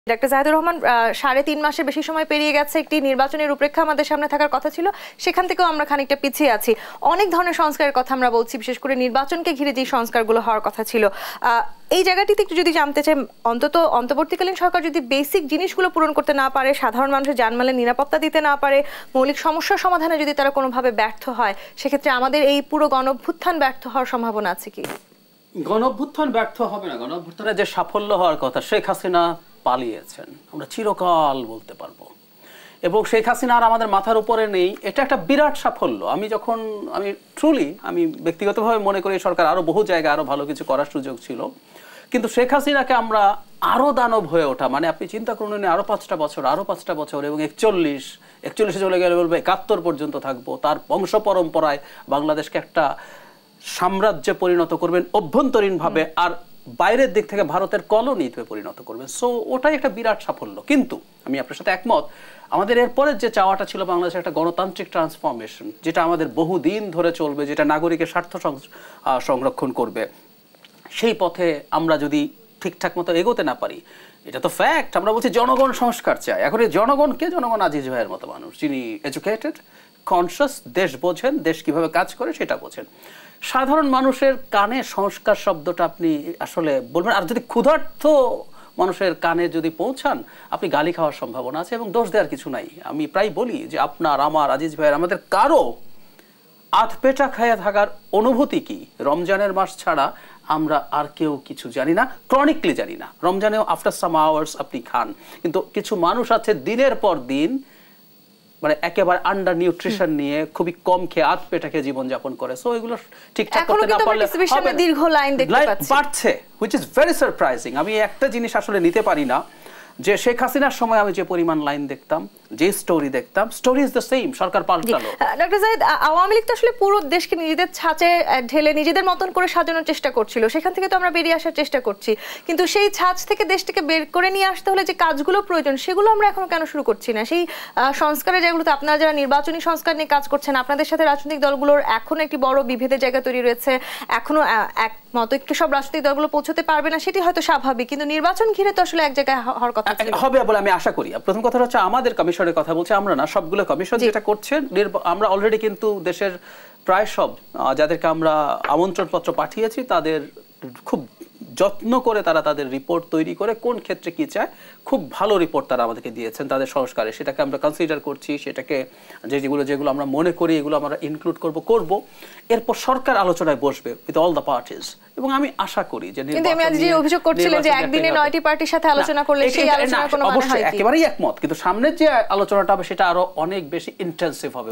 Doctor Zahidur Rahman ৩.৫ মাসের বেশি সময় পেরিয়ে গেছে, একটি নির্বাচনের রূপরেখা আমাদের সামনে থাকার কথা ছিল, সেখান থেকেও আমরা খানিকটা পিছিয়ে আছি। অনেক ধরনের সংস্কারের কথা আমরা বলছি, বিশেষ করে নির্বাচনকে ঘিরে যে সংস্কারগুলো হওয়ার কথা ছিল। এই জায়গাটিতে একটু যদি জানতে চাই, অন্তর্বর্তীকালীন সরকার যদি বেসিক জিনিসগুলো পূরণ করতে না পারে, সাধারণ মানুষের জানমালের নিরাপত্তা দিতে না পারে, মৌলিক সমস্যার সমাধানে যদি তারা কোনোভাবে ব্যর্থ হয়, সেক্ষেত্রে আমাদের এই পুরো গণঅভ্যুত্থান ব্যর্থ হওয়ার সম্ভাবনা আছে কি? গণঅভ্যুত্থান ব্যর্থ হবে না। গণঅভ্যুত্থানের যে সাফল্য হওয়ার কথা, শেখ হাসিনা পালিয়েছেন, আমরা চিরকাল বলতে পারবো। এবং শেখ হাসিনা আর আমাদের মাথার উপরে নেই, এটা একটা বিরাট সাফল্য। আমি ব্যক্তিগতভাবে মনে করি সরকার আরো বহু জায়গায় আরো ভালো কিছু করার সুযোগ ছিল, কিন্তু শেখ হাসিনাকে আমরা আরো দানব হয়ে ওঠা, মানে আপনি চিন্তা করুন আরো 5টা বছর এবং 41 চলে গেলে বলবে 71 পর্যন্ত থাকবো, তার বংশ পরম্পরায় বাংলাদেশকে একটা সাম্রাজ্যে পরিণত করবেন অভ্যন্তরীণ ভাবে, আর বাইরের দিক থেকে ভারতের কলোনিতে পরিণত করবেন। সো ওটাই একটা বিরাট সাফল্য। কিন্তু আমি আপনার সাথে একমত, আমাদের এরপরের যে চাওয়াটা ছিল বাংলাদেশের একটা গণতান্ত্রিক ট্রান্সফরমেশন, যেটা আমাদের বহুদিন ধরে চলবে, যেটা নাগরিকের স্বার্থ সংরক্ষণ করবে, সেই পথে আমরা যদি ঠিকঠাক মতো এগোতে না পারি, এটা তো ফ্যাক্ট। আমরা বলছি জনগণ সংস্কার চাই। এখন এই জনগণ আজিজ ভাইয়ের মতো মানুষ, যিনি এডুকেটেড, কনসিয়াস, দেশ বোঝেন, দেশ কিভাবে কাজ করে সেটা বোঝেন। সাধারণ মানুষের কানে সংস্কার শব্দটা আপনি আসলে বলবেন, আর যদি ক্ষুধার্ত মানুষের কানে যদি পৌঁছান, আপনি গালি খাওয়ার সম্ভাবনা আছে, এবং দোষ দেওয়ার কিছু নাই। আমি প্রায় বলি যে আপনার, আমার, আজিজ ভাইয়ের, আমাদের কারো আধ পেটা খাইয়া থাকার অনুভূতি কি রমজানের মাস ছাড়া আমরা আর কেউ কিছু জানি না, ক্রনিকলি জানি না। রমজানেও আফটার সাম আওয়ার্স আপনি খান, কিন্তু কিছু মানুষ আছে দিনের পর দিন মানে একেবারে আন্ডার নিউট্রিশন নিয়ে খুবই কম খেয়ে আধ পেটা খেয়ে জীবনযাপন করে। সো এগুলো ঠিকঠাক করতে না পারলে দীর্ঘ লাইন দেখতে পাচ্ছি বাড়ছে, হুইচ ইজ ভেরি সারপ্রাইজিং। আমি একটা জিনিস আসলে নিতে পারি না, যে শেখ হাসিনার সময় আমি যে পরিমাণ লাইন দেখতাম, যে স্টোরি দেখতাম, স্টোরি ইজ দ্য সেম, সরকার পাল্টালো। ডক্টর জাহিদ, আওয়ামী লীগ তো আসলে পুরো দেশকে নিজেদের ছাঁচে ঢেলে নিজেদের মতন করে সাজানোর চেষ্টা করছিল, সেখান থেকে তো আমরা বেরিয়ে আসার চেষ্টা করছি, কিন্তু সেই ছাঁচ থেকে দেশটাকে বের করে নিয়ে আসতে হলে যে কাজগুলো প্রয়োজন, সেগুলো আমরা এখনো কেন শুরু করছি না? সেই সংস্কারের যেগুলোতে আপনারা যারা নির্বাচনী সংস্কার নিয়ে কাজ করছেন, আপনাদের সাথে রাজনৈতিক দলগুলোর এখনো একটি বড় বিভেদের জায়গা তৈরি রয়েছে, এখনো একমত সব রাজনৈতিক দলগুলো পৌঁছতে পারবে না, সেটি হয়তো স্বাভাবিক, কিন্তু নির্বাচন ঘিরে তো আসলে এক জায়গায় হওয়ার কথা হবে বলে আমি আশা করি। প্রথম কথা হচ্ছে আমাদের কমিশনের কথা বলছি, আমরা না, সবগুলো কমিশন যেটা করছে, আমরা অলরেডি কিন্তু দেশের প্রায় সব যাদেরকে আমরা আমন্ত্রণ পত্র পাঠিয়েছি, তাদের খুব যত্ন করে তারা তাদের রিপোর্ট তৈরি করে কোন ক্ষেত্রে কি চায়, খুব ভালো রিপোর্ট তারা আমাদেরকে দিয়েছেন তাদের সংস্কারে। সেটাকে আমরা কনসিডার করছি, সেটাকে যেগুলো আমরা মনে করি এগুলো আমরা ইনক্লুড করব। এরপর সরকার আলোচনায় বসবে উইথ অল দ্য পার্টিজ, এবং আমি আশা করি যে অভিযোগ করছিলেন যে একদিনে 9টি পার্টির সাথে আলোচনা করলে সেই আলোচনার কোনো মানে হয় কি? একেবারেই একমত, কিন্তু সামনের যে আলোচনাটা হবে সেটা আরো অনেক বেশি ইন্টেনসিভ হবে।